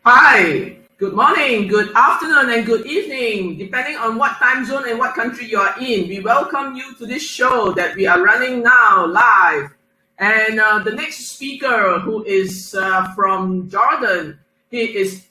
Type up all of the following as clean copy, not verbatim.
Hi, good morning, good afternoon, and good evening, depending on what time zone and what country you are in. We welcome you to this show that we are running now live. And the next speaker, who is from Jordan, he is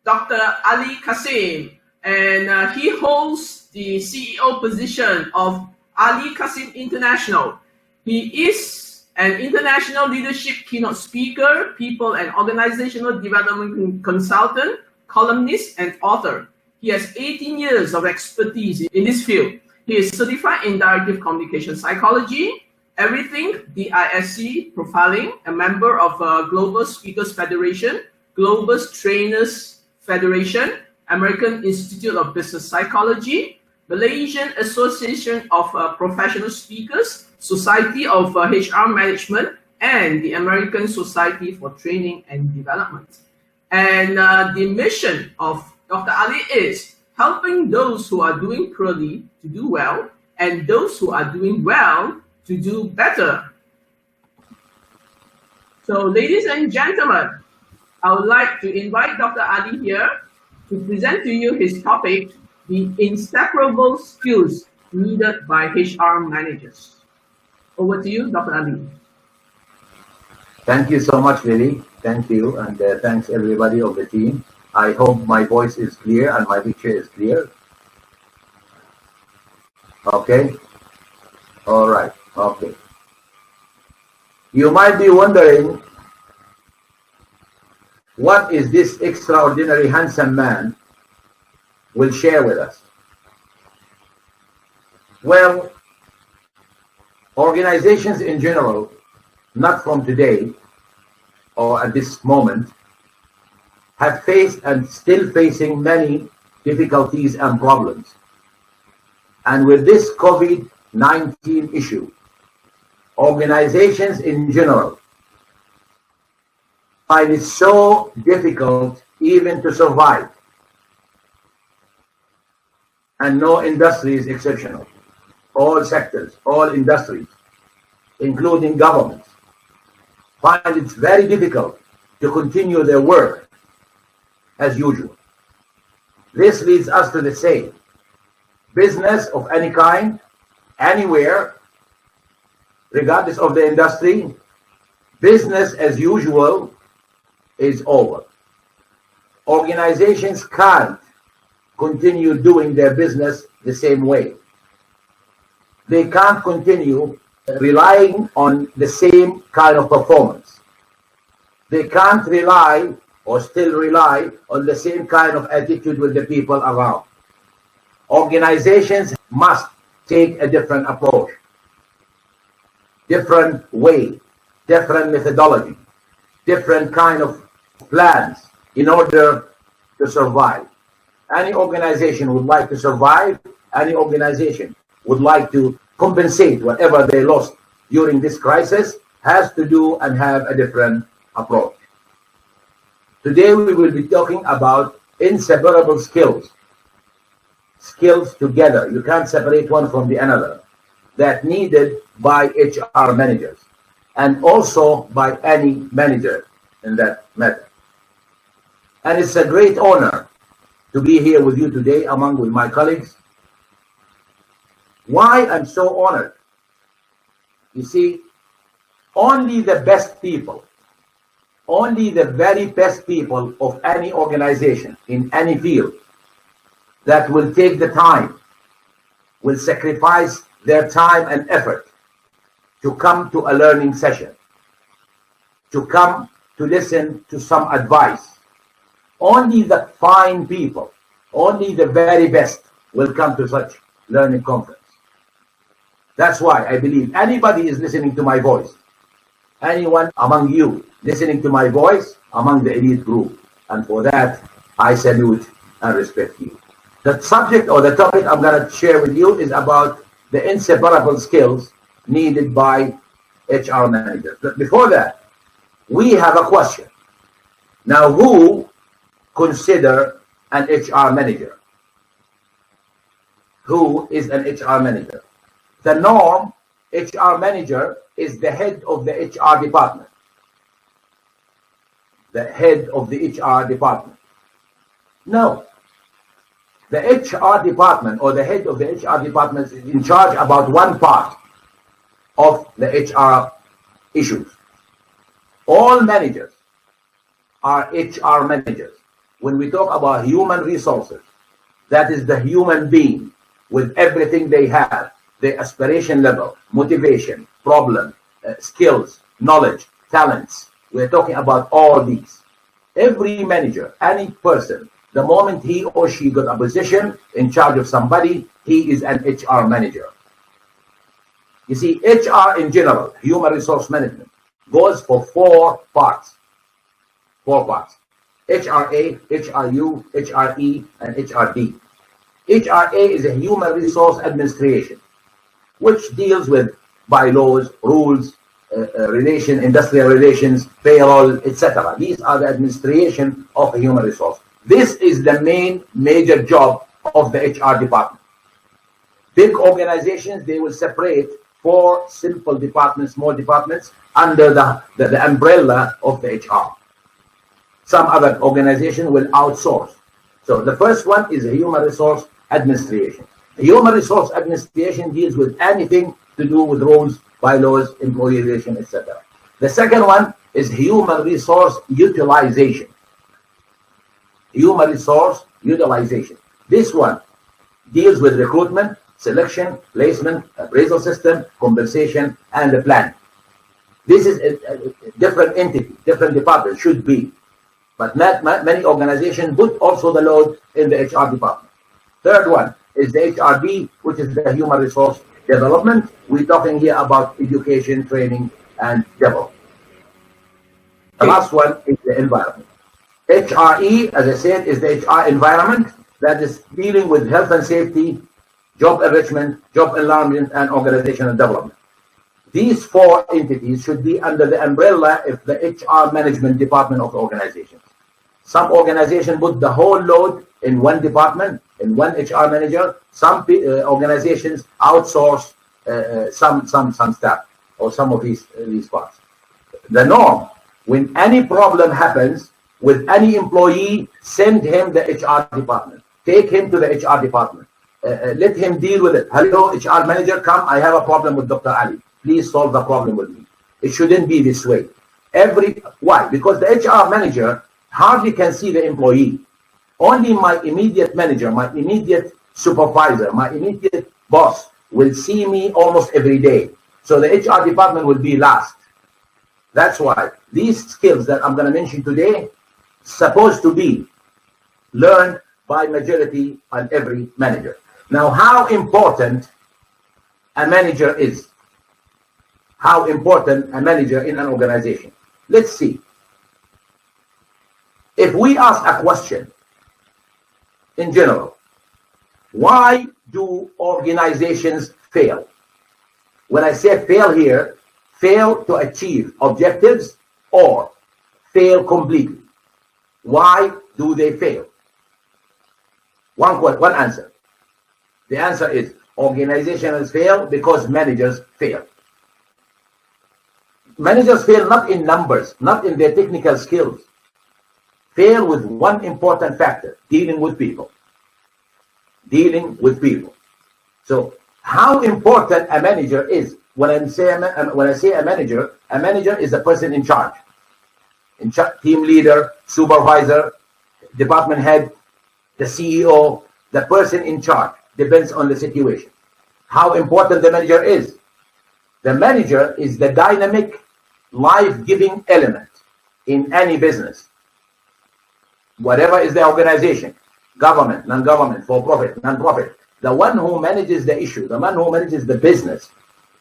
Dr. Ali Qasim, and he holds the CEO position of Ali Qasim International. He is an international leadership keynote speaker, people and organizational development consultant, columnist, and author. He has 18 years of expertise in this field. He is certified in directive communication psychology, everything, DISC profiling, a member of Global Speakers Federation, Global Trainers Federation, American Institute of Business Psychology, Malaysian Association of Professional Speakers, Society of HR Management, and the American Society for Training and Development. And the mission of Dr. Ali is helping those who are doing poorly to do well, and those who are doing well to do better. So, ladies and gentlemen, I would like to invite Dr. Ali here to present to you his topic, the inseparable skills needed by HR managers. Over to you, Dr. Ali. Thank you so much, Lily. Thank you, and thanks everybody of the team. I hope my voice is clear and my picture is clear. Okay. All right. Okay. You might be wondering, what is this extraordinary handsome man will share with us? Well, organizations in general, not from today or at this moment, have faced and still facing many difficulties and problems. And with this COVID-19 issue, organizations in general find it so difficult even to survive. And no industry is exceptional. All sectors, all industries, including governments, find it very difficult to continue their work as usual. This leads us to the saying, business of any kind, anywhere, regardless of the industry, business as usual is over. Organizations can't continue doing their business the same way. They can't continue relying on the same kind of performance. They can't rely or still rely on the same kind of attitude with the people around. Organizations must take a different approach, different way, different methodology, different kind of plans in order to survive. Any organization would like to survive. Any organization would like to compensate whatever they lost during this crisis, has to do and have a different approach. Today we will be talking about inseparable skills. Skills together. You can't separate one from the other. That needed by HR managers and also by any manager in that matter. And it's a great honor to be here with you today with my colleagues. Why I'm so honored? You see, only the best people, only the very best people of any organization in any field that will take the time, will sacrifice their time and effort to come to a learning session, to come to listen to some advice. Only the fine people, only the very best will come to such learning conference. That's why I believe anybody is listening to my voice, anyone among you listening to my voice among the elite group. And for that, I salute and respect you. The subject or the topic I'm going to share with you is about the inseparable skills needed by HR managers. But before that, we have a question. Now, who consider an HR manager? Who is an HR manager? The norm, HR manager is the head of the HR department. the head of the HR department. No. The HR department or the head of the HR department is in charge about one part of the HR issues. All managers are HR managers. When we talk about human resources, that is the human being with everything they have, their aspiration level, motivation, problem, skills, knowledge, talents. We're talking about all these. Every manager, any person, the moment he or she got a position in charge of somebody, he is an HR manager. You see, HR in general, human resource management, goes for four parts. Four parts. HRA, HRU, HRE, and HRD. HRA is a human resource administration, which deals with bylaws, rules, industrial relations, payroll, etc. These are the administration of a human resource. This is the major job of the HR department. Big organizations, they will separate four simple departments, small departments, under the umbrella of the HR. Some other organization will outsource. So the first one is a human resource administration. The human resource administration deals with anything to do with rules, bylaws, employee relations, etc. The second one is human resource utilization. Human resource utilization. This one deals with recruitment, selection, placement, appraisal system, compensation, and the plan. This is a different entity, different department, should be. But not many organizations put also the load in the HR department. Third one is the HRD, which is the human resource development. We're talking here about education, training, and development. The last one is the environment. HRE, as I said, is the HR environment that is dealing with health and safety, job enrichment, job enlargement, and organizational development. These four entities should be under the umbrella of the HR management department of the organization. Some organizations put the whole load in one department, in one HR manager. Some organizations outsource some staff or some of these parts. The norm, when any problem happens with any employee, send him the HR department. Take him to the HR department. Let him deal with it. Hello, HR manager, come. I have a problem with Dr. Ali. Please solve the problem with me. It shouldn't be this way. Why? Because the HR manager hardly can see the employee. Only my immediate manager, my immediate supervisor, my immediate boss will see me almost every day. So the HR department will be last. That's why these skills that I'm going to mention today supposed to be learned by majority on every manager. Now, how important a manager is. How important a manager in an organization. Let's see. If we ask a question in general, why do organizations fail? When I say fail here, fail to achieve objectives or fail completely. Why do they fail? One answer. The answer is organizations fail because managers fail. Managers fail not in numbers, not in their technical skills. Fail with one important factor, dealing with people. Dealing with people. So how important a manager is. When I say a manager is the person in charge. Team leader, supervisor, department head, the CEO, the person in charge. Depends on the situation. How important the manager is. The manager is the dynamic, life-giving element in any business. Whatever is the organization, government, non-government, for-profit, non-profit, the one who manages the issue, the one who manages the business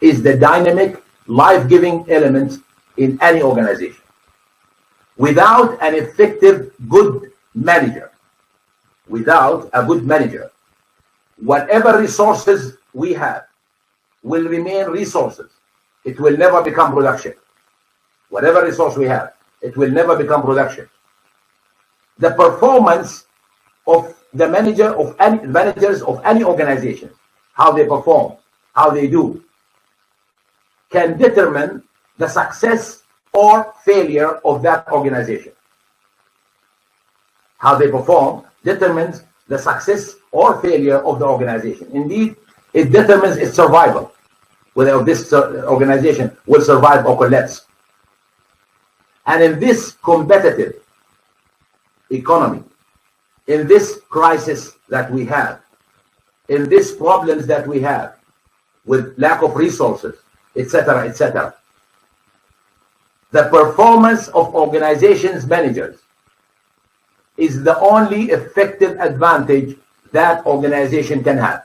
is the dynamic, life-giving element in any organization. Without an effective, good manager, without a good manager, whatever resources we have will remain resources. It will never become production. Whatever resource we have, it will never become production. The performance of the managers of any organization, how they perform, how they do, can determine the success or failure of that organization. how they perform, determines the success or failure of the organization. Indeed, it determines its survival, whether this organization will survive or collapse. And in this competitive economy, in this crisis that we have, in these problems that we have with lack of resources, etc., etc., the performance of organizations' managers is the only effective advantage that organization can have.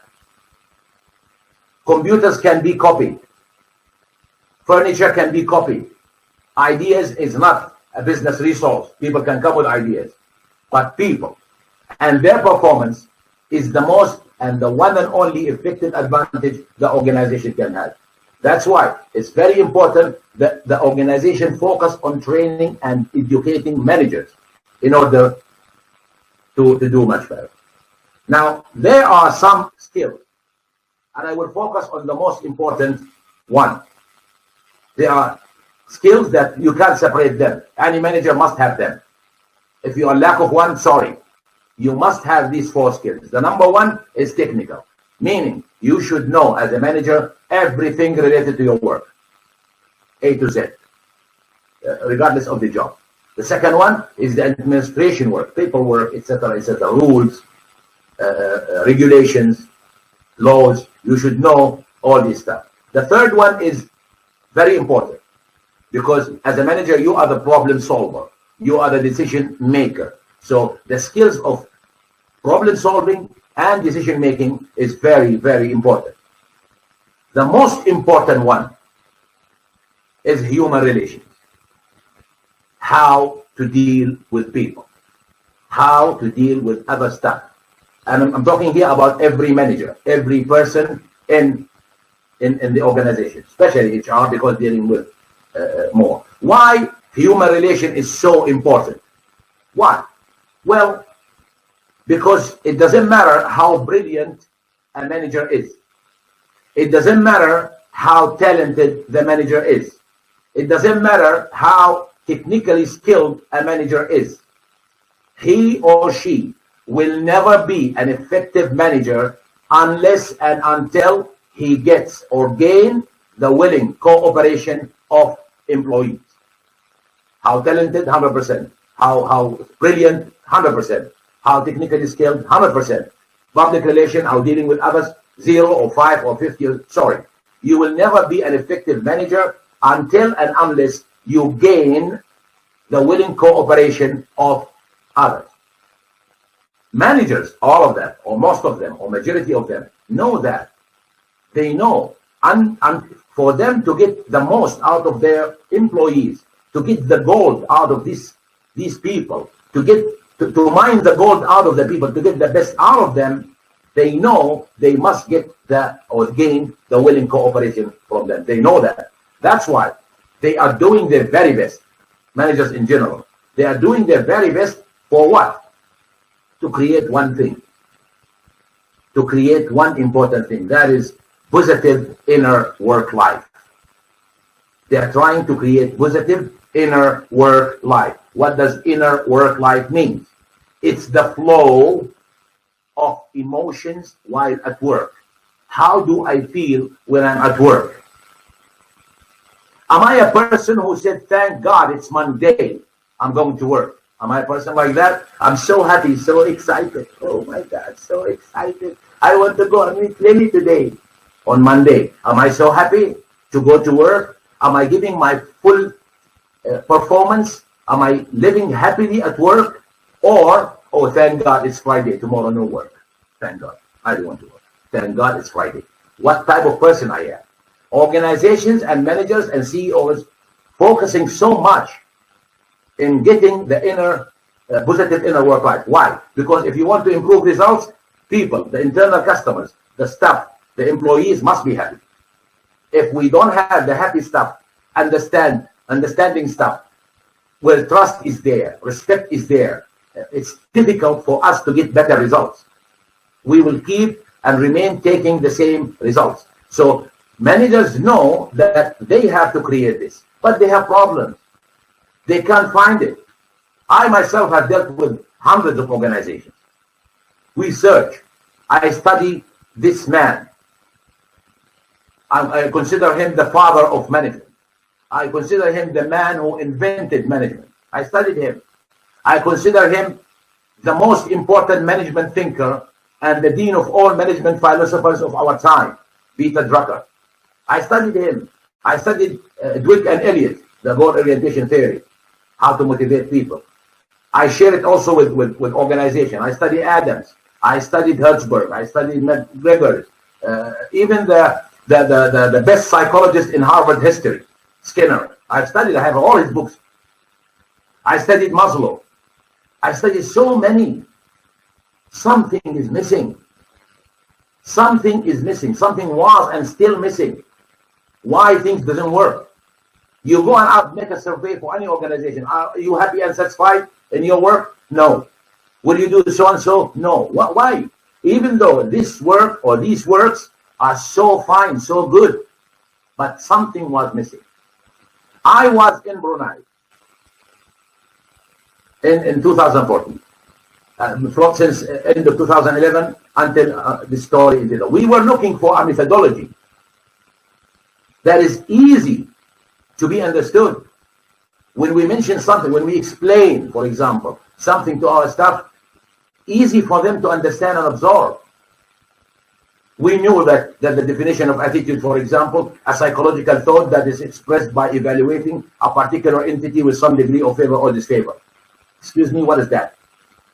Computers can be copied. Furniture can be copied. Ideas is not a business resource. People can come with ideas. But people and their performance is the most and the one and only effective advantage the organization can have. That's why it's very important that the organization focus on training and educating managers in order to do much better. Now, there are some skills, and I will focus on the most important one. There are skills that you can't separate them. Any manager must have them. If you are lack of one, sorry. You must have these 4 skills. The number one is technical, meaning you should know as a manager everything related to your work, A to Z, regardless of the job. The second one is the administration work, paperwork, etc., etc., rules, regulations, laws. You should know all this stuff. The third one is very important because as a manager, you are the problem solver. You are the decision maker. So the skills of problem solving and decision making is very, very important. The most important one is human relations. How to deal with people. How to deal with other staff. And I'm talking here about every manager, every person in the organization, especially HR because dealing with more. Why human relation is so important? Why? Well, because it doesn't matter how brilliant a manager is. It doesn't matter how talented the manager is. It doesn't matter how technically skilled a manager is. He or she will never be an effective manager unless and until he gets or gains the willing cooperation of employees. How talented? 100%. How brilliant? 100%. How technically skilled? 100%. Public relation, how dealing with others? 0 or 5 or 50. Sorry. You will never be an effective manager until and unless you gain the willing cooperation of others. Managers, all of them, or most of them, or majority of them, know that. They know. And for them to get the most out of their employees, to get the gold out of these people, to mine the gold out of the people, to get the best out of them, they know they must get or gain the willing cooperation from them. They know that. That's why they are doing their very best. Managers in general, they are doing their very best for what? To create one thing. To create one important thing. That is positive inner work life. They are trying to create positive inner work life. What does inner work life mean? It's the flow of emotions while at work. How do I feel when I'm at work? Am I a person who said, thank God it's Monday, I'm going to work? Am I a person like that? I'm so happy, so excited. Oh my God, so excited. I want to go and meet Lily today on Monday. Am I so happy to go to work? Am I giving my full performance? Am I living happily at work? Or, oh, thank God it's Friday, tomorrow no work. Thank God, I don't want to work. Thank God it's Friday. What type of person I am? Organizations and managers and CEOs focusing so much in getting the inner, positive inner work life. Why? Because if you want to improve results, people, the internal customers, the staff, the employees must be happy. If we don't have the happy staff, understanding staff, well, trust is there, respect is there, it's difficult for us to get better results. We will keep and remain taking the same results. So managers know that they have to create this, but they have problems. They can't find it. I myself have dealt with hundreds of organizations. We search. I study this man. I consider him the father of management. I consider him the man who invented management. I studied him. I consider him the most important management thinker and the dean of all management philosophers of our time, Peter Drucker. I studied him. I studied Dweck and Elliott, the goal orientation theory, how to motivate people. I share it also with organization. I studied Adams. I studied Hertzberg. I studied McGregor. Even the best psychologist in Harvard history, Skinner. I've studied. I have all his books. I studied Maslow. I studied so many. Something is missing. Something is missing. Something was and still missing. Why things doesn't work? You go and make a survey for any organization. Are you happy and satisfied in your work? No. Will you do so and so? No. Why? Even though this work or these works are so fine, so good, but something was missing. I was in Brunei in 2014. Since end of 2011 until the story is we were looking for a methodology that is easy to be understood. When we mention something, when we explain, for example, something to our staff, easy for them to understand and absorb. We knew that the definition of attitude, for example, a psychological thought that is expressed by evaluating a particular entity with some degree of favor or disfavor. Excuse me, what is that?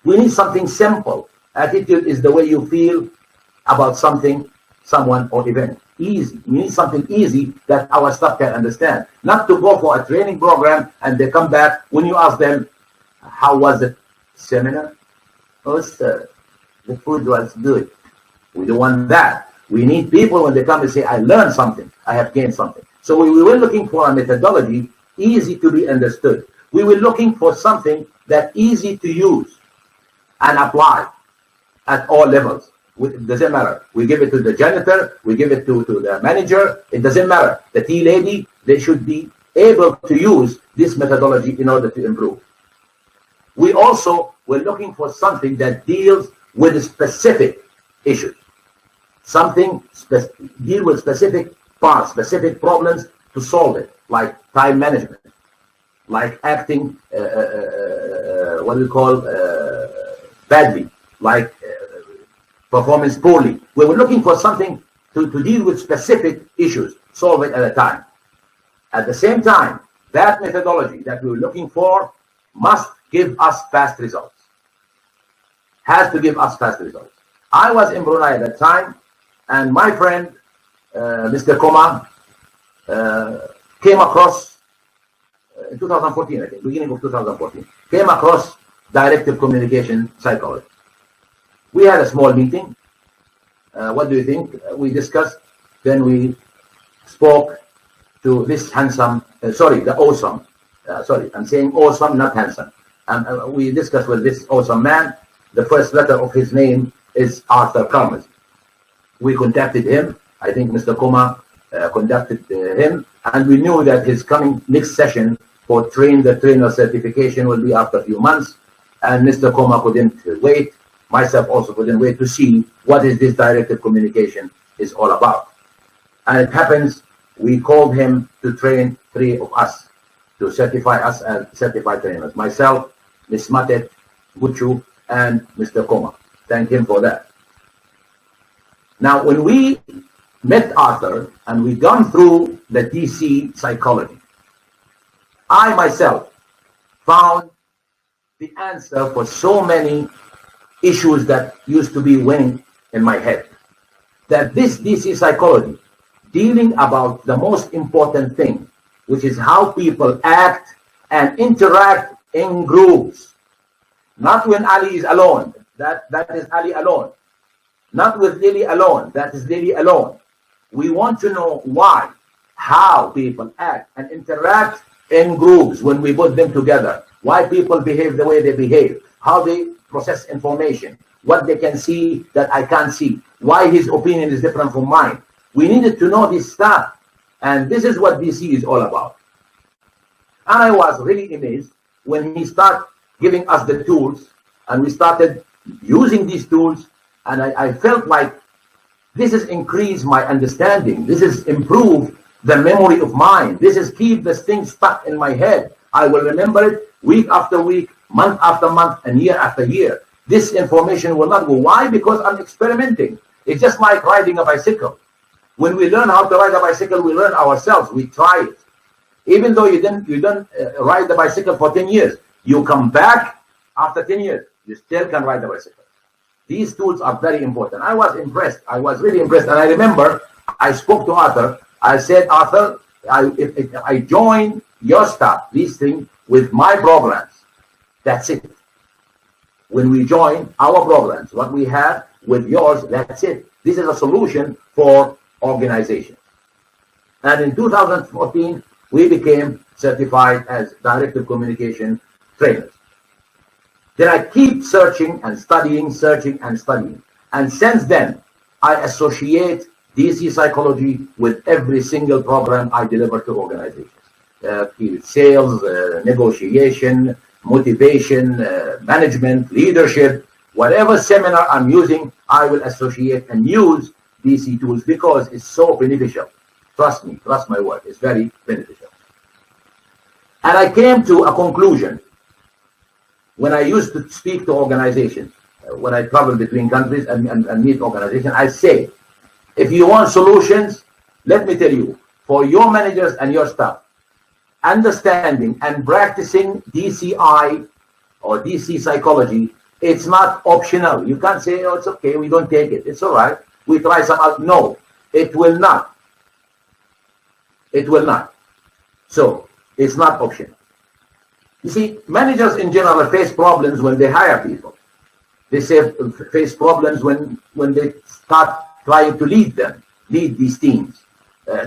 We need something simple. Attitude is the way you feel about something, someone, or event. Easy. We need something easy that our staff can understand. Not to go for a training program and they come back when you ask them, how was the seminar? Oh, sir, the food was good. We don't want that. We need people when they come and say, I learned something, I have gained something. So we were looking for a methodology easy to be understood. We were looking for something that easy to use and apply at all levels. It doesn't matter. We give it to the janitor, we give it to the manager, it doesn't matter. The tea lady, they should be able to use this methodology in order to improve. We also were looking for something that deals with specific issues. Something deal with specific parts, specific problems to solve it, like time management, like acting, what we call badly, like performance poorly. We were looking for something to deal with specific issues, solve it at a time. At the same time, that methodology that we were looking for must give us fast results. Has to give us fast results. I was in Brunei at that time, and my friend, Mr. Koma, came across, in 2014, I think, beginning of 2014, came across directive communication psychology. We had a small meeting. What do you think? We discussed. Then we spoke to this handsome, the awesome. Sorry, I'm saying awesome, not handsome. And we discussed with this awesome man. The first letter of his name is Arthur Kármazí. We contacted him. I think Mr. Koma contacted him, and we knew that his coming next session for train the trainer certification will be after a few months. And Mr. Koma couldn't wait. Myself also couldn't wait to see what is this directive communication is all about. And it happens we called him to train 3 of us, to certify us as certified trainers. Myself, Ms. Matet, Buchu, and Mr. Koma. Thank him for that. Now, when we met Arthur and we gone through the DC psychology, I myself found the answer for so many issues that used to be weighing in my head. That this DC psychology, dealing about the most important thing, which is how people act and interact in groups. Not when Ali is alone, that is Ali alone. Not with Lily alone, that is Lily alone. We want to know why, how people act and interact in groups when we put them together. Why people behave the way they behave, how they process information, what they can see that I can't see, why his opinion is different from mine. We needed to know this stuff, and this is what DC is all about. And I was really amazed when he started giving us the tools And we started using these tools, and I felt like this has increased my understanding. This has improved the memory of mind. This has keep this thing stuck in my head. I will remember it week after week, month after month, and year after year. This information will not go. Why? Because I'm experimenting. It's just like riding a bicycle. When we learn how to ride a bicycle, we learn ourselves. We try it. Even though you don't ride the bicycle for 10 years, you come back after 10 years, you still can ride the bicycle. These tools are very important. I was impressed. I was really impressed. And I remember I spoke to Arthur. I said, Arthur, if I join your staff, these things, with my programs, that's it. When we join our programs, what we have with yours, that's it. This is a solution for organization. And in 2014, we became certified as director communication trainers. Then I keep searching and studying, searching and studying. And since then, I associate DC psychology with every single program I deliver to organizations. Sales, negotiation, motivation, management, leadership, whatever seminar I'm using, I will associate and use DC tools because it's so beneficial. Trust me, trust my word, it's very beneficial. And I came to a conclusion when I used to speak to organizations, when I travel between countries and meet organizations. I say, if you want solutions, let me tell you, for your managers and your staff, understanding and practicing DCI or DC psychology, it's not optional. You can't say, oh, it's okay, we don't take it. It's all right. We try some else. No, it will not. It will not. So, it's not optional. You see, managers in general face problems when they hire people. They face problems when they start trying to lead these teams,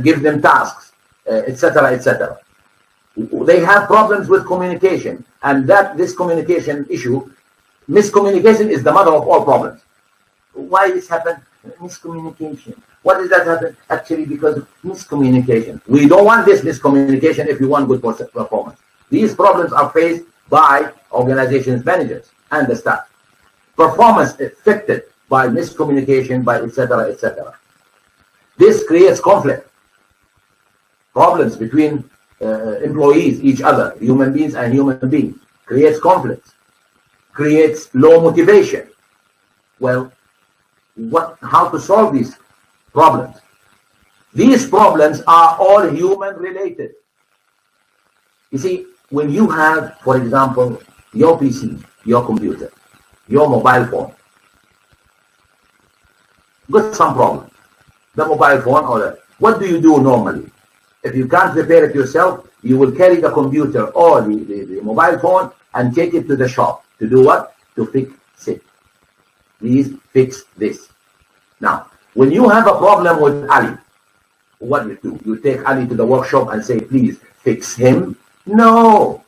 give them tasks, etc., etc. They have problems with communication, and this communication issue, miscommunication is the mother of all problems. Why this happened? Miscommunication. What does that happen? Actually, because of miscommunication. We don't want this miscommunication if we want good performance. These problems are faced by organizations' managers and the staff. Performance affected by miscommunication, by etc., etc. This creates conflict, problems between employees, each other, human beings and human beings, creates conflicts, creates low motivation. Well, how to solve these problems? These problems are all human related. You see, when you have, for example, your PC, your computer, your mobile phone, got some problem. The mobile phone, what do you do normally? If you can't repair it yourself, you will carry the computer or the mobile phone and take it to the shop. To do what? To fix it. Please fix this. Now, when you have a problem with Ali, what do? You take Ali to the workshop and say, please fix him? No.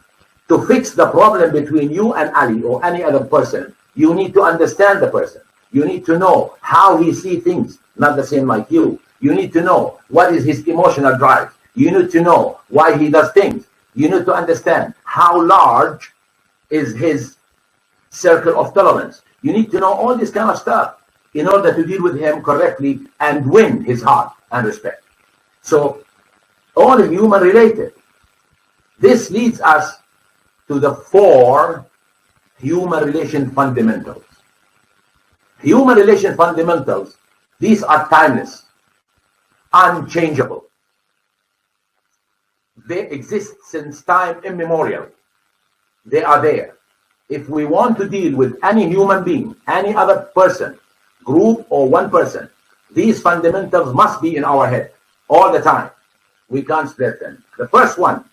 To fix the problem between you and Ali or any other person, you need to understand the person. You need to know how he sees things, not the same like you. You need to know what is his emotional drive. You need to know why he does things. You need to understand how large is his circle of tolerance. You need to know all this kind of stuff in order to deal with him correctly and win his heart and respect. So, all human related. This leads us to the 4 human relation fundamentals. Human relation fundamentals, these are timeless, unchangeable. They exist since time immemorial. They are there. If we want to deal with any human being, any other person, group or one person, these fundamentals must be in our head all the time. We can't split them. The first one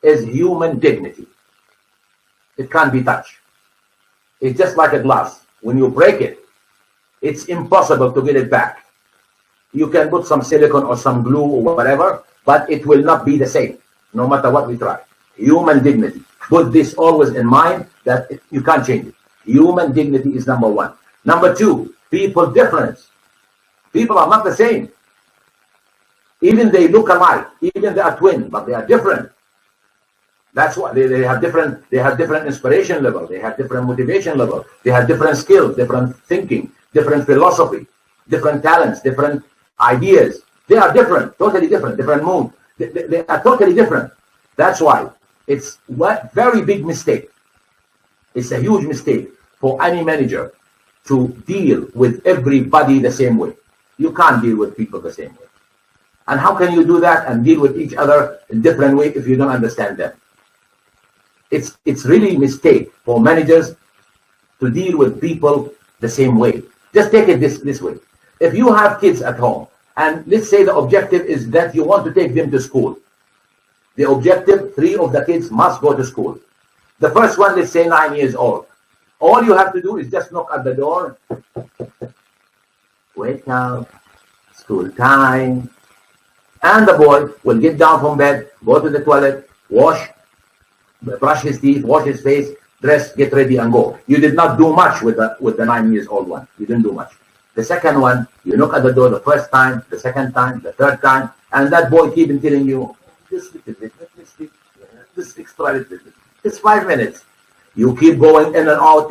is human dignity. It can't be touched. It's just like a glass. When you break it, it's impossible to get it back. You can put some silicone or some glue or whatever, but it will not be the same, no matter what we try. Human dignity. Put this always in mind that you can't change it. Human dignity is number 1. Number 2, people difference. People are not the same. Even they look alike, even they are twins, but they are different. That's what they have different inspiration level, they have different motivation level, they have different skills, different thinking, different philosophy, different talents, different ideas. They are different, totally different mood. They are totally different. That's why it's a very big mistake. It's a huge mistake for any manager to deal with everybody the same way. You can't deal with people the same way. And how can you do that and deal with each other in different way if you don't understand them? It's really a mistake for managers to deal with people the same way. Just take it this way. If you have kids at home, and let's say the objective is that you want to take them to school. The objective, 3 of the kids must go to school. The first one, let's say 9 years old. All you have to do is just knock at the door. Wake up, school time. And the boy will get down from bed, go to the toilet, wash, brush his teeth, wash his face, dress, get ready and go. You did not do much with the 9 years old one. You didn't do much. The second one, you knock at the door the first time, the second time, the third time, and that boy keep on telling you, this extra little bit. It's 5 minutes. You keep going in and out,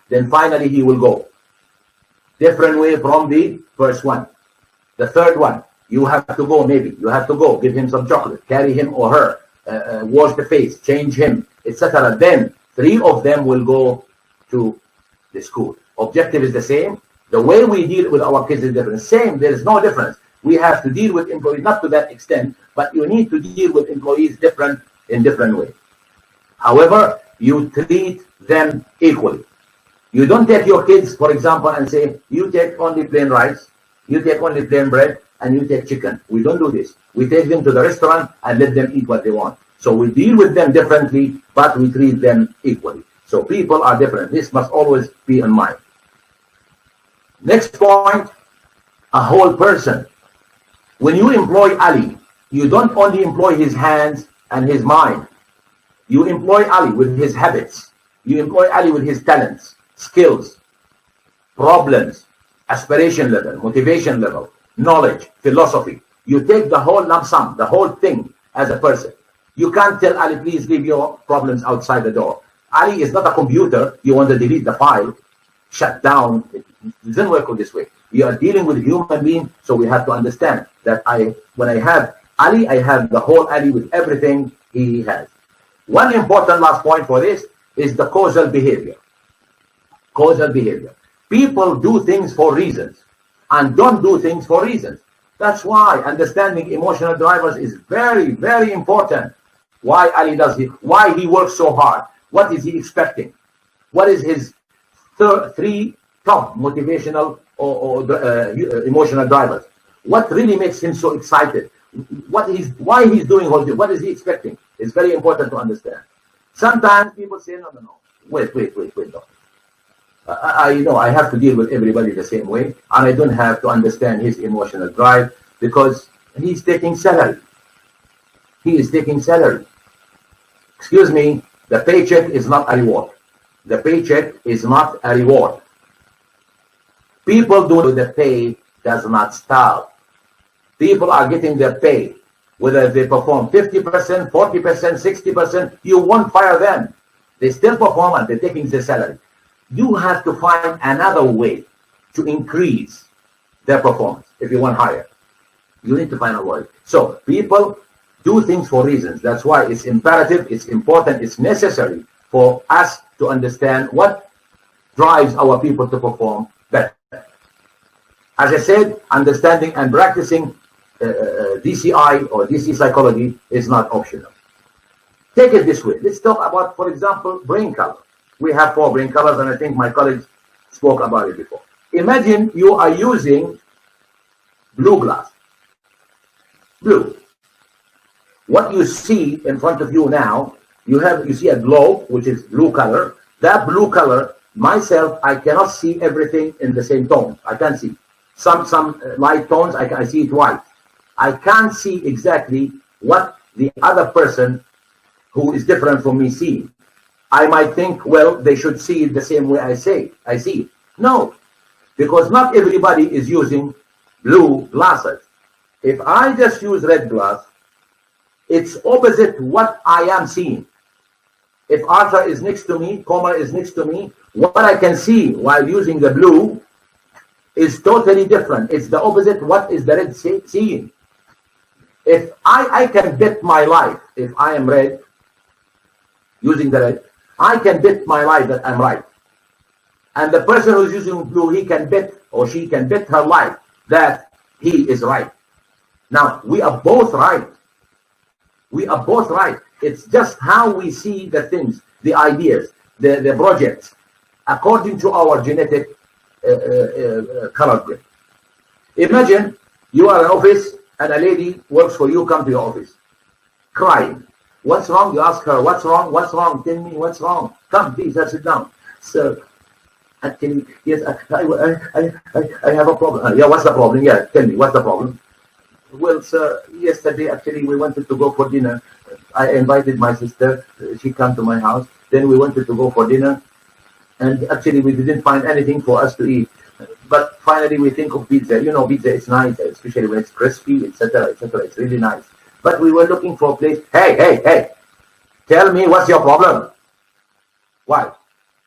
then finally he will go. Different way from the first one. The third one, you have to go maybe. You have to go, give him some chocolate, carry him or her, wash the face, change him, etc. Then 3 of them will go to the school. Objective is the same. The way we deal with our kids is different. Same, there is no difference. We have to deal with employees, not to that extent, but you need to deal with employees in different ways. However, you treat them equally. You don't take your kids, for example, and say, you take only plain rice, you take only plain bread, and you take chicken. We don't do this. We take them to the restaurant and let them eat what they want. So we deal with them differently, but we treat them equally. So people are different. This must always be in mind. Next point, a whole person. When you employ Ali, you don't only employ his hands and his mind. You employ Ali with his habits. You employ Ali with his talents, skills, problems, aspiration level, motivation level, knowledge, philosophy. You take the whole lump sum, the whole thing as a person. You can't tell Ali, please leave your problems outside the door. Ali is not a computer. You want to delete the file, shut down. It doesn't work this way. You are dealing with a human being, so we have to understand that when I have Ali, I have the whole Ali with everything he has. One important last point for this is the causal behavior. Causal behavior. People do things for reasons and don't do things for reasons. That's why understanding emotional drivers is very, very important. Why Ali does it, why he works so hard, what is he expecting, what is his 3 top motivational or emotional drivers, what really makes him so excited, why he's doing all this, what is he expecting. It's very important to understand. Sometimes people say, no, wait, no. I have to deal with everybody the same way, and I don't have to understand his emotional drive because he's taking salary. He is taking salary. Excuse me, the paycheck is not a reward. The paycheck is not a reward. People do the pay does not stop. People are getting their pay, whether they perform 50%, 40%, 60%, you won't fire them. They still perform and they're taking their salary. You have to find another way to increase their performance if you want higher. You need to find a way. So people do things for reasons. That's why it's imperative, it's important, it's necessary for us to understand what drives our people to perform better. As I said, understanding and practicing DCI or DC psychology is not optional. Take it this way. Let's talk about, for example, brain color. We have 4 brain colors, and I think my colleagues spoke about it before. Imagine you are using blue glass. Blue. What you see in front of you now, you see a globe, which is blue color. That blue color, myself, I cannot see everything in the same tone. I can't see. Some light tones, I see it white. I can't see exactly what the other person who is different from me sees. I might think, well, they should see it the same way I see it. No, because not everybody is using blue glasses. If I just use red glass, It's opposite what I am seeing. If Arthur is next to me, comma is next to me, what I can see while using the blue is totally different. It's the opposite what is the red seeing. If I can bet my life, if I am red, using the red, I can bet my life that I'm right. And the person who's using blue, he can bet or she can bet her life that he is right. Now, we are both right. We are both right. It's just how we see the things, the ideas, the projects, according to our genetic color grid. Imagine you are in an office and a lady works for you, come to your office, crying. What's wrong? You ask her, what's wrong? What's wrong? Tell me what's wrong. Come, please, sit down. Sir, actually, yes, I have a problem. Yeah, what's the problem? Yeah, tell me, what's the problem? Well, sir, yesterday, actually, we wanted to go for dinner. I invited my sister. She came to my house. Then we wanted to go for dinner. And actually, we didn't find anything for us to eat. But finally, we think of pizza. You know, pizza is nice, especially when it's crispy, etc., etc. It's really nice. But we were looking for a place. Hey, tell me what's your problem? Why?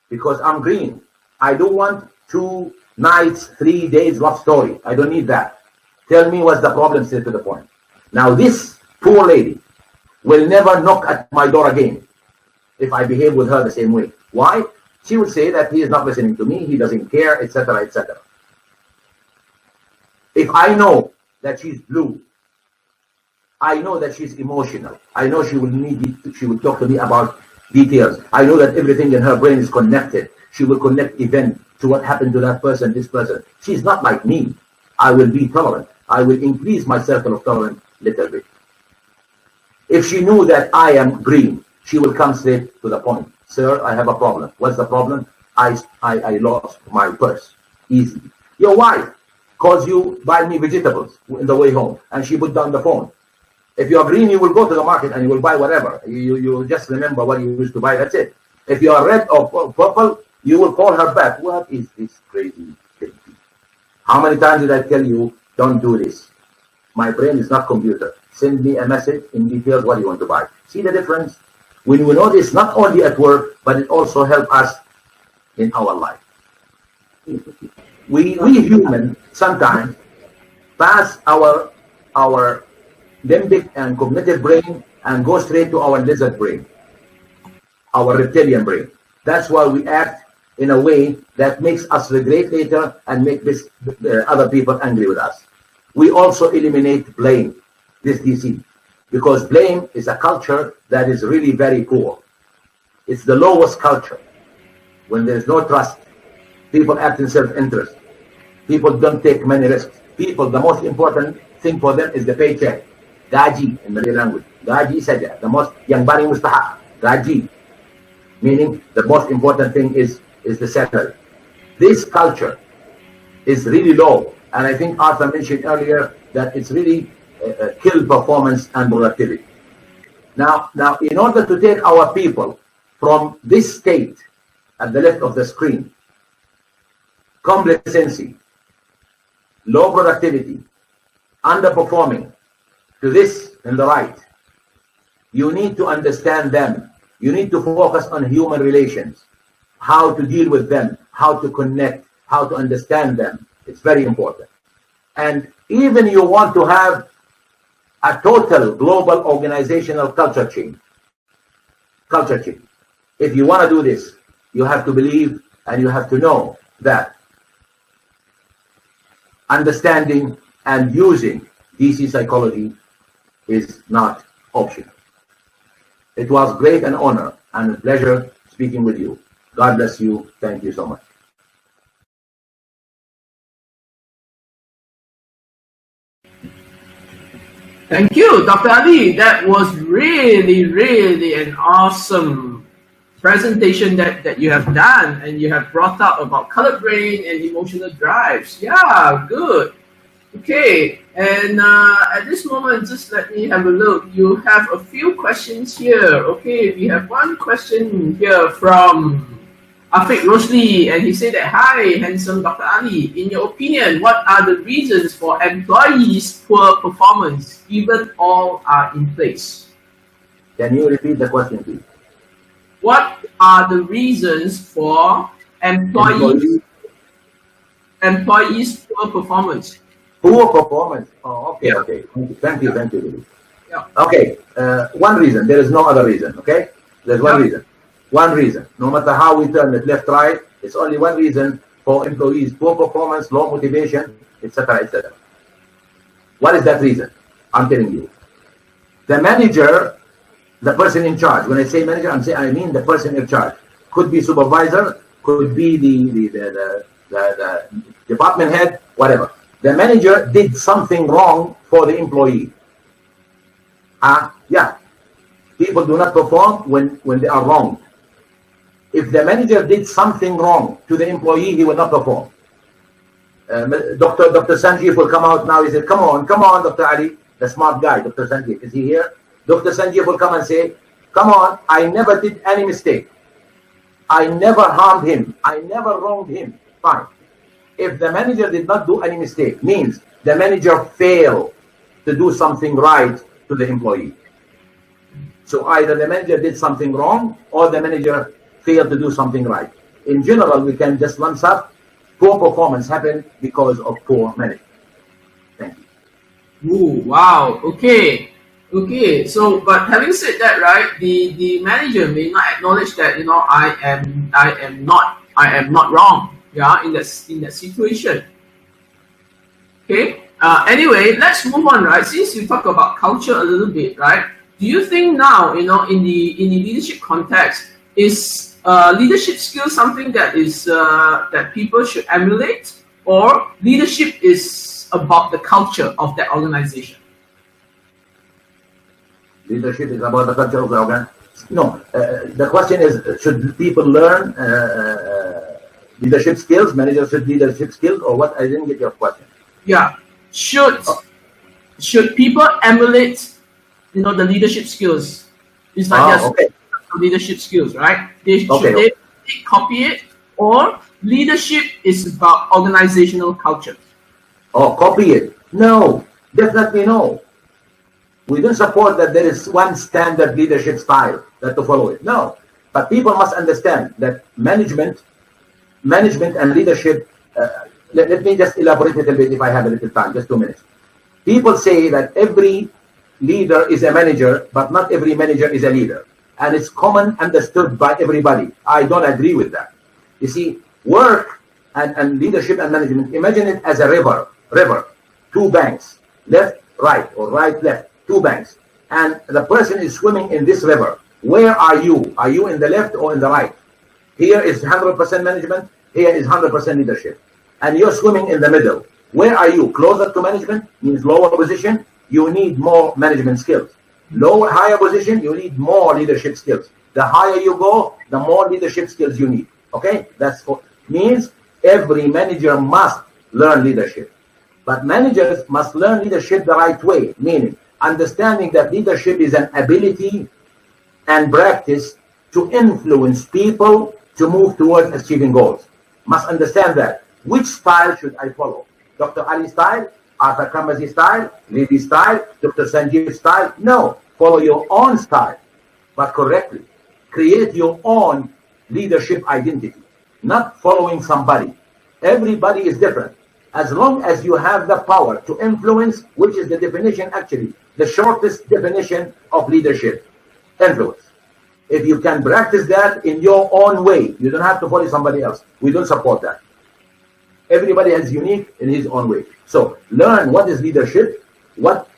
Because I'm green. I don't want 2 nights, 3 days love story. I don't need that. Tell me what's the problem, straight to the point. Now, this poor lady will never knock at my door again if I behave with her the same way. Why? She would say that he is not listening to me, he doesn't care, etc., etc. If I know that she's blue, I know that she's emotional. I know she will talk to me about details. I know that everything in her brain is connected. She will connect event to what happened to that person, this person. She's not like me. I will be tolerant. I will increase my circle of tolerance a little bit. If she knew that I am green, she will come straight to the point. Sir, I have a problem. What's the problem? I lost my purse. Easy. Your wife calls you buy me vegetables in the way home, and she put down the phone. If you are green, you will go to the market and you will buy whatever. You just remember what you used to buy. That's it. If you are red or purple, you will call her back. What is this crazy thing? How many times did I tell you, don't do this? My brain is not computer. Send me a message in details what you want to buy. See the difference? When we know this, not only at work, but it also helps us in our life. We humans sometimes pass our limbic and cognitive brain and go straight to our lizard brain, our reptilian brain. That's why we act in a way that makes us regret later and make other people angry with us. We also eliminate blame, this DC, because blame is a culture that is really very poor. It's the lowest culture. When there's no trust, people act in self-interest. People don't take many risks. People, the most important thing for them is the paycheck. Gaji in Malay language. Gaji saja. The most, yang paling mustahak. Gaji. Meaning the most important thing is the salary. This culture is really low. And I think Arthur mentioned earlier that it's really kill performance and productivity. Now, in order to take our people from this state at the left of the screen, complacency, low productivity, underperforming, to this in the right, you need to understand them. You need to focus on human relations, how to deal with them, how to connect, how to understand them. It's very important. And even you want to have a total global organizational culture change. If you want to do this, you have to believe and you have to know that understanding and using DC psychology is not optional. It was great an honor and a pleasure speaking with you. God bless you. Thank you so much. Thank you, Dr. Ali. That was really an awesome presentation that you have done, and you have brought up about color brain and emotional drives. Yeah, good. Okay, and at this moment, just let me have a look. You have a few questions here. Okay, we have one question here from Afiq Rosli, and he said that, hi, handsome Dr. Ali. In your opinion, what are the reasons for employees' poor performance, even all are in place? Can you repeat the question, please? What are the reasons for employees' poor performance? Poor performance. Oh, okay, Yeah. okay. Thank you. Yeah. Okay, one reason. There is no other reason. Okay, there's one Yeah. reason. One reason. No matter how we turn it left, right, it's only one reason for employees: poor performance, low motivation, etc., etc. What is that reason? I'm telling you. The manager, the person in charge. When I say manager, I mean the person in charge. Could be supervisor, could be the department head, whatever. The manager did something wrong for the employee. Yeah. People do not perform when they are wrong. If the manager did something wrong to the employee, he will not perform. Dr. Sanjeev will come out now. He said, come on, Dr. Ali, the smart guy, Dr. Sanjeev. Is he here? Dr. Sanjeev will come and say, come on, I never did any mistake. I never harmed him. I never wronged him. Fine. If the manager did not do any mistake, means the manager failed to do something right to the employee. So either the manager did something wrong or the manager failed to do something right. In general, we can just lump up poor performance happened because of poor management. Thank you. Ooh, wow. Okay. So, but having said that, right, the manager may not acknowledge that, I am not wrong. Yeah, in that situation. Okay. Anyway, let's move on, right? Since you talk about culture a little bit, right? Do you think now, in the leadership context, is leadership skills something that is that people should emulate, or leadership is about the culture of that organization? Leadership is about the culture of the organization. No, the question is: should people learn leadership skills, managerial leadership skills, or what? I didn't get your question. Yeah, should people emulate, the leadership skills? It's not just okay. Leadership skills, right? Should Okay. they copy it, or leadership is about organizational culture? Oh, copy it? No, definitely no. We don't support that there is one standard leadership style that to follow it. No, but people must understand that management and leadership. Let me just elaborate a little bit if I have a little time, just 2 minutes. People say that every leader is a manager, but not every manager is a leader. And it's common understood by everybody. I don't agree with that. You see, work and leadership and management, imagine it as a river, two banks, left, right, or right, left, two banks. And the person is swimming in this river. Where are you? Are you in the left or in the right? Here is 100% management, here is 100% leadership. And you're swimming in the middle. Where are you? Closer to management means lower position, you need more management skills. Higher position, you need more leadership skills. The higher you go, the more leadership skills you need. Okay? That's what means every manager must learn leadership. But managers must learn leadership the right way, meaning understanding that leadership is an ability and practice to influence people to move towards achieving goals. Must understand that. Which style should I follow? Dr. Ali style? Arthur Karamanzi style, Levy style, Dr. Sanjeev style? No, follow your own style, but correctly. Create your own leadership identity, not following somebody. Everybody is different. As long as you have the power to influence, which is the definition actually, the shortest definition of leadership, influence. If you can practice that in your own way, you don't have to follow somebody else. We don't support that. Everybody is unique in his own way. So learn what is leadership, what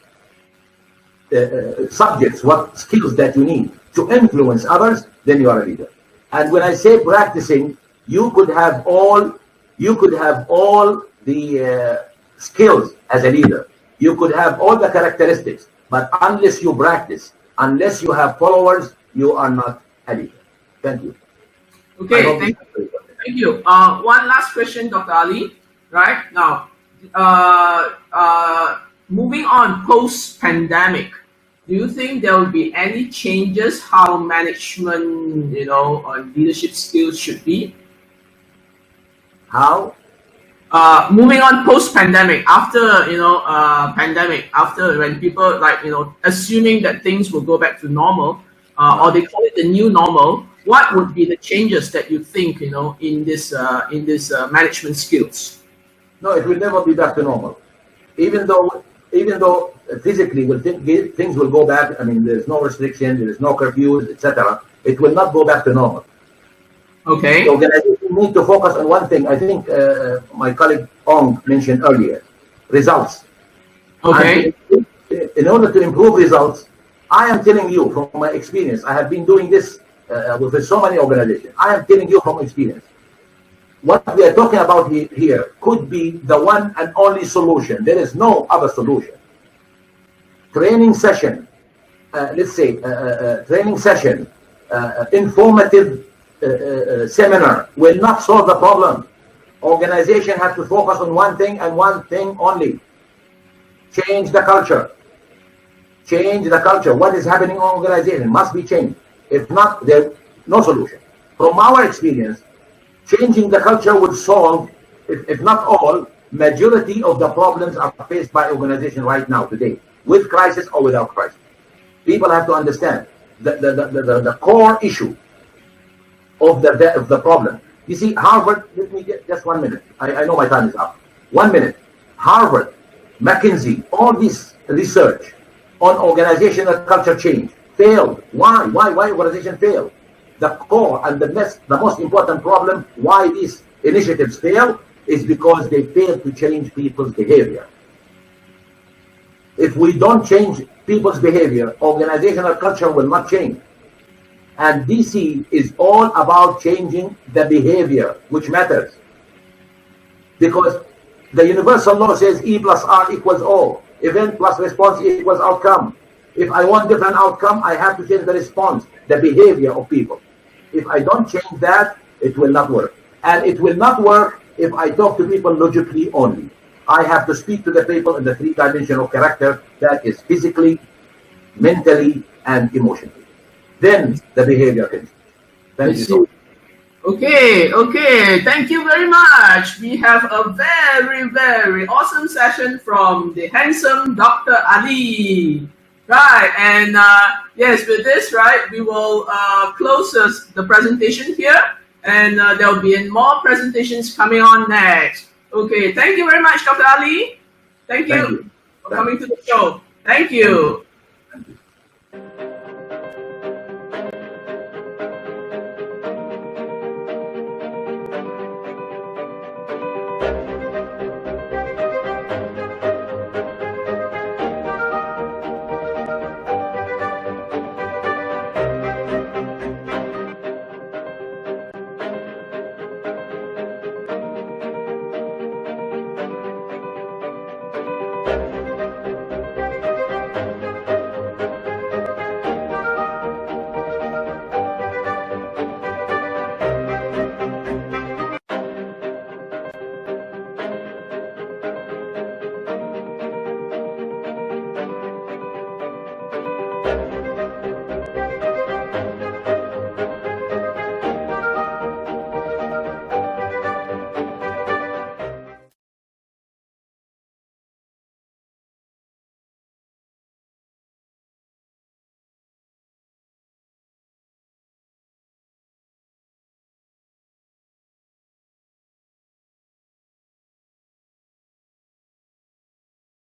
subjects, what skills that you need to influence others, then you are a leader. And when I say practicing, you could have all the skills as a leader. You could have all the characteristics, but unless you practice, unless you have followers, you are not a leader. Thank you. Okay, thank you. One last question, Dr. Ali. Right now, moving on post-pandemic, do you think there will be any changes how management, or leadership skills should be? How? Moving on post-pandemic, after pandemic, after when people assuming that things will go back to normal, or they call it the new normal, what would be the changes that you think, in this management skills? No, it will never be back to normal. Even though physically things will go back. I mean, there's no restriction, there is no curfews, etc. It will not go back to normal. Okay. The organization need to focus on one thing. I think my colleague Ong mentioned earlier, results. Okay. And in order to improve results, I am telling you from my experience, I have been doing this with so many organizations. I am telling you from experience. What we are talking about here could be the one and only solution. There is no other solution. Training session, let's say, training session, informative seminar will not solve the problem. Organization has to focus on one thing and one thing only. Change the culture. Change the culture. What is happening in organization must be changed. If not, there's no solution. From our experience, changing the culture would solve, if not all, majority of the problems are faced by organization right now today, with crisis or without crisis. People have to understand the core issue of the problem. You see, Harvard, let me get just 1 minute. I know my time is up. 1 minute. Harvard, McKinsey, all this research on organizational culture change failed. Why? Why organization failed? The core and the most important problem why these initiatives fail is because they fail to change people's behavior. If we don't change people's behavior, organizational culture will not change. And DC is all about changing the behavior, which matters. Because the universal law says E plus R equals O. Event plus response equals outcome. If I want different outcome, I have to change the response, the behavior of people. If I don't change that, it will not work. And it will not work if I talk to people logically only. I have to speak to the people in the three dimensions of character, that is physically, mentally, and emotionally. Then the behavior can change. Thank you so much. Okay. Thank you very much. We have a very, very awesome session from the handsome Dr. Ali. Right, and yes, with this, right, we will close the presentation here, and there will be more presentations coming on next. Okay, thank you very much, Dr. Ali. Thank you for coming to the show. Thank you. Thank you.